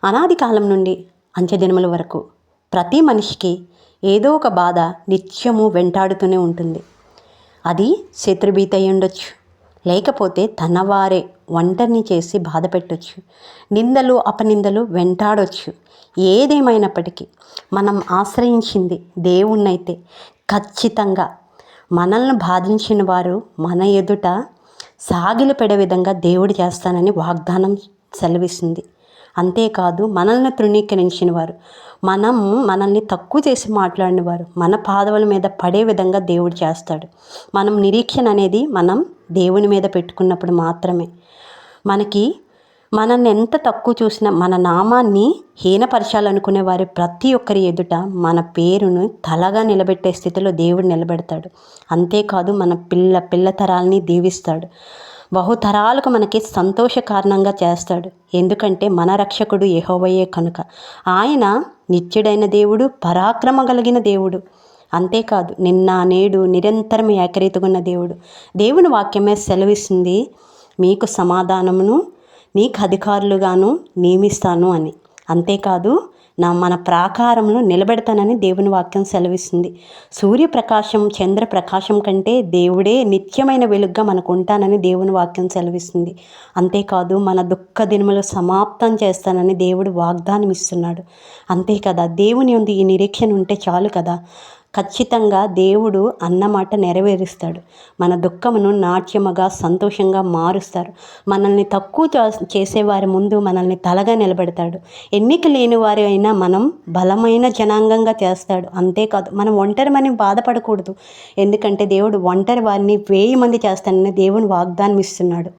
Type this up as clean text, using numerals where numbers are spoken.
అనాది కాలం నుండి అంత్యదినముల వరకు ప్రతి మనిషికి ఏదో ఒక బాధ నిత్యము వెంటాడుతూనే ఉంటుంది. అది శత్రుభీతి అయి ఉండొచ్చు, లేకపోతే తన వారే ఒంటరిని చేసి బాధ పెట్టొచ్చు, నిందలు అపనిందలు వెంటాడొచ్చు. ఏదేమైనప్పటికీ మనం ఆశ్రయించింది దేవుణ్ణైతే ఖచ్చితంగా మనల్ని బాధించిన వారు మన ఎదుట సాగిలపడే విధంగా దేవుడు చేస్తానని వాగ్దానం సెలవిస్తుంది. అంతేకాదు మనల్ని తృణీకరించిన వారు, మనల్ని తక్కువ చేసి మాట్లాడిన వారు మన పాదవుల మీద పడే విధంగా దేవుడు చేస్తాడు. మనం నిరీక్షణ అనేది మనం దేవుని మీద పెట్టుకున్నప్పుడు మాత్రమే. మనల్ని ఎంత తక్కువ చూసినా మన నామాన్ని హీనపరచాలనుకునే వారి ప్రతి ఒక్కరి ఎదుట మన పేరును తలగా నిలబెట్టే స్థితిలో దేవుడు నిలబెడతాడు. అంతేకాదు మన పిల్ల తరాలని దీవిస్తాడు. బహుతరాలకు మనకి సంతోష కారణంగా చేస్తాడు. ఎందుకంటే మన రక్షకుడు యెహోవాయే కనుక. ఆయన నిత్యుడైన దేవుడు, పరాక్రమ కలిగిన దేవుడు. అంతేకాదు నిన్న నేడు నిరంతరం ఏకరీతిగున్న దేవుడు. దేవుని వాక్యమే సెలవిస్తుంది, మీకు సమాధానమును నీకు అధికారులుగాను నియమిస్తాను అని. అంతేకాదు మన ప్రాకారంలో నిలబెడతానని దేవుని వాక్యం సెలవిస్తుంది. సూర్యప్రకాశం చంద్రప్రకాశం కంటే దేవుడే నిత్యమైన వెలుగుగా మనకు ఉంటానని దేవుని వాక్యం సెలవిస్తుంది. అంతేకాదు మన దుఃఖ దినములు సమాప్తం చేస్తానని దేవుడు వాగ్దానం ఇస్తున్నాడు. అంతే కదా, దేవుని ఉంది ఈ నిరీక్షణ ఉంటే చాలు కదా. ఖచ్చితంగా దేవుడు అన్నమాట నెరవేరుస్తాడు. మన దుఃఖమును నాట్యముగా సంతోషంగా మారుస్తారు. మనల్ని తక్కువ చేసేవారి ముందు మనల్ని తలగా నిలబెడతాడు. ఎన్నిక లేని వారి అయినా మనం బలమైన జనాంగంగా చేస్తాడు. అంతేకాదు మనం ఒంటరిమని బాధపడకూడదు. ఎందుకంటే దేవుడు ఒంటరి వారిని 1000 మంది చేస్తానని దేవుని వాగ్దానం ఇస్తున్నాడు.